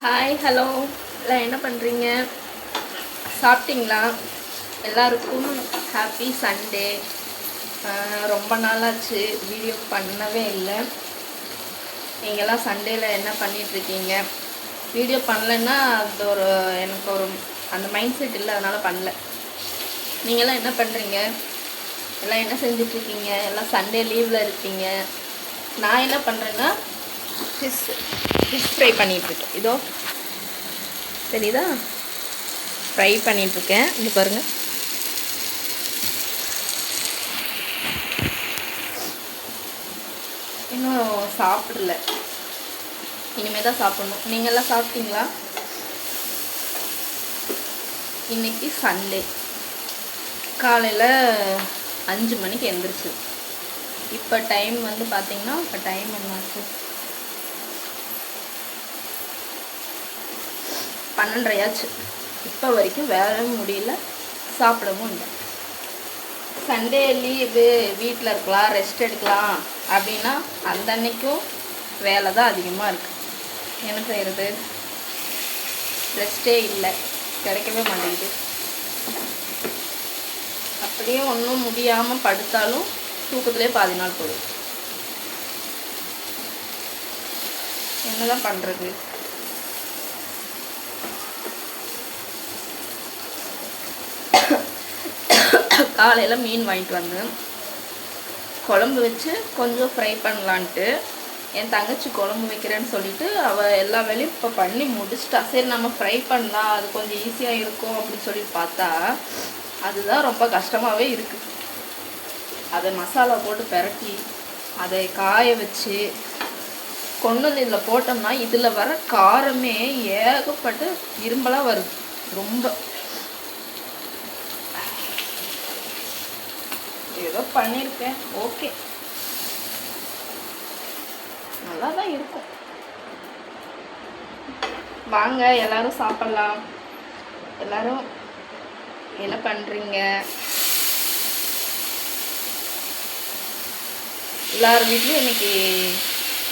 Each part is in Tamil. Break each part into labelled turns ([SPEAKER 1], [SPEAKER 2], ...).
[SPEAKER 1] ஹாய் ஹலோ எல்லாம் என்ன பண்ணுறீங்க? சாப்பிட்டீங்களா? எல்லாருக்கும் ஹாப்பி சண்டே. ரொம்ப நாளாச்சு வீடியோ பண்ணவே இல்லை. நீங்கள்லாம் சண்டேயில் என்ன பண்ணிகிட்ருக்கீங்க? வீடியோ பண்ணலைன்னா அந்த எனக்கு அந்த மைண்ட் செட் இல்லை, அதனால் பண்ணல. நீங்கள்லாம் என்ன பண்ணுறீங்க? எல்லாம் என்ன செஞ்சிட்ருக்கீங்க? எல்லாம் சண்டே லீவில் இருக்கீங்க. நான் என்ன பண்ணுறேன்னா ஃபிஷ் ஃப்ரை பண்ணிகிட்ருக்கேன். இதோ தெரியுதா? ஃப்ரை பண்ணிகிட்ருக்கேன். இது பாருங்கள். இன்னும் சாப்பிடல, இனிமேல் தான் சாப்பிட்ணும். நீங்கள்லாம் சாப்பிட்டீங்களா? இன்றைக்கி சண்டே. காலையில் 5 மணிக்கு எழுந்திரிச்சு. இப்போ டைம் வந்து பார்த்திங்கன்னா இப்போ டைம் என்னாச்சு? 12:30 இப்போ வரைக்கும் வேலையும் முடியல, சாப்பிடவும் இல்லை. சண்டே லீவு, வீட்டில் இருக்கலாம், ரெஸ்ட் எடுக்கலாம் அப்படின்னா அந்த அன்னைக்கும் வேலை தான் அதிகமாக இருக்குது. என்ன செய்கிறது? ரெஸ்ட்டே இல்லை, கிடைக்கவே மாட்டேங்குது. அப்படியே ஒன்றும் முடியாமல் படுத்தாலும் தூக்கத்திலே பாதி நாள் போடும். என்ன தான் பண்ணுறது? காலையில் மீன் வாங்கிட்டு வந்தேன். குழம்பு வச்சு கொஞ்சம் ஃப்ரை பண்ணலான்ட்டு என் தங்கச்சி குழம்பு வைக்கிறேன்னு சொல்லிவிட்டு அவள் எல்லா வேலையும் இப்போ பண்ணி முடிச்சிட்டா. சரி நம்ம ஃப்ரை பண்ணலாம், அது கொஞ்சம் ஈஸியாக இருக்கும் அப்படின்னு சொல்லி பார்த்தா அதுதான் ரொம்ப கஷ்டமாகவே இருக்குது. அதை மசாலா போட்டு பிரட்டி அதை காய வச்சு கொண்டு வந்து இதில் போட்டோம்னா இதில் வர காரமே ஏகப்பட்டு இரும்பலாக வருது. ரொம்ப ஏதோ பண்ணியிருக்கேன், ஓகே, நல்லா தான் இருக்கும். வாங்க எல்லாரும் சாப்பிட்லாம். எல்லாரும் என்ன பண்ணுறீங்க? எல்லார் வீட்லேயும் இன்றைக்கி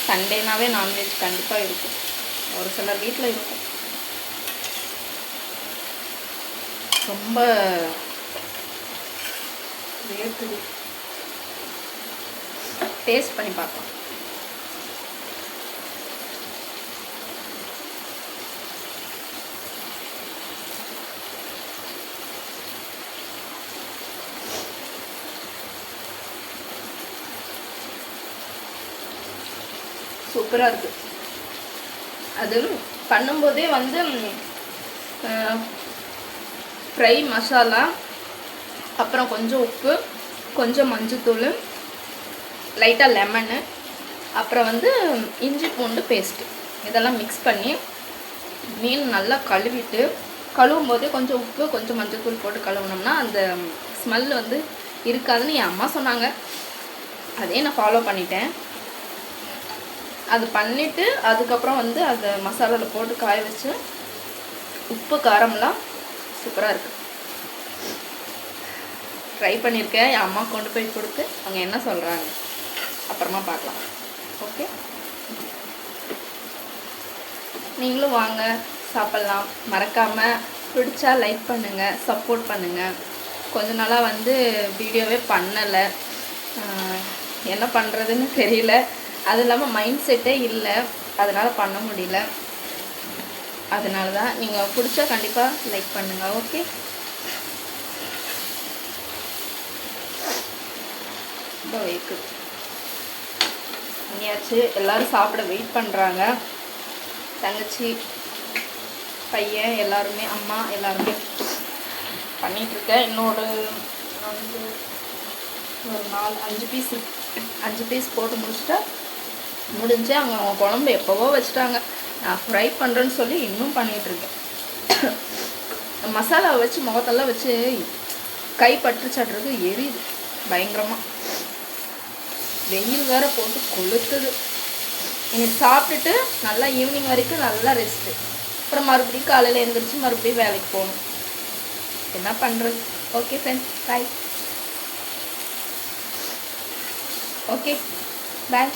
[SPEAKER 1] சண்டேனாவே நான்வெஜ் கண்டிப்பாக இருக்கும். ஒரு சிலர் வீட்டில் இருக்கும். ரொம்ப வேர்க்குது. டேஸ்ட் பண்ணி பார்க்கலாம். சூப்பராக இருக்குது. அது பண்ணும்போதே வந்து ஃப்ரை மசாலா, அப்புறம் கொஞ்சம் உப்பு, கொஞ்சம் மஞ்சத்தூள், லைட்டாக லெமனு, அப்புறம் வந்து இஞ்சி பூண்டு பேஸ்ட்டு இதெல்லாம் மிக்ஸ் பண்ணி மீன் நல்லா கழுவிட்டு, கழுவும் போதே கொஞ்சம் உப்பு கொஞ்சம் மஞ்சத்தூள் போட்டு கழுவுனோம்னா அந்த ஸ்மெல் வந்து இருக்காதுன்னு என் அம்மா சொன்னாங்க. அதே நான் ஃபாலோ பண்ணிட்டேன். அது பண்ணிவிட்டு அதுக்கப்புறம் வந்து அதை மசாலாவில் போட்டு காய வச்சு உப்பு காரம்லாம் சூப்பராக இருக்குது. ட்ரை பண்ணியிருக்கேன். என் அம்மா கொண்டு போய் கொடுத்து அவங்க என்ன சொல்கிறாங்க அப்புறமா பார்க்கலாம். ஓகே, நீங்களும் வாங்க சாப்பிட்லாம். மறக்காமல் பிடிச்சா லைக் பண்ணுங்கள், சப்போர்ட் பண்ணுங்கள். கொஞ்ச நாளாக வந்து வீடியோவே பண்ணலை, என்ன பண்ணுறதுன்னு தெரியல. அது இல்லாமல் மைண்ட் செட்டே இல்லை, அதனால் பண்ண முடியல. அதனால தான் நீங்கள் பிடிச்சா கண்டிப்பாக லைக் பண்ணுங்கள். ஓகே, ரொம்ப வைக்குது. இனியாச்சு எல்லோரும் சாப்பிட வெயிட் பண்ணுறாங்க. தங்கச்சி, பையன் எல்லாருமே, அம்மா எல்லாருமே பண்ணிகிட்ருக்கேன். இன்னொரு 5 பீஸ் போட்டு முடிச்சுட்டா முடிஞ்சு. அவங்க குழம்பு எப்போவோ வச்சுட்டாங்க. நான் ஃப்ரை பண்ணுறேன்னு சொல்லி இன்னும் பண்ணிகிட்ருக்கேன். மசாலாவை வச்சு முகத்தெல்லாம் வச்சு கை பட்டுச்சாட்டுறது எரியுது பயங்கரமாக. வெயில் வேறு போட்டு கொளுத்துது. இன்னைக்கு சாப்பிட்டுட்டு நல்லா ஈவினிங் வரைக்கும் நல்லா ரெஸ்ட்டு. அப்புறம் மறுபடியும் காலையில் எழுந்திரிச்சு மறுபடியும் வேலைக்கு போகணும். என்ன பண்ணுறது? ஓகே ஃப்ரெண்ட்ஸ், பாய். ஓகே, பாய்.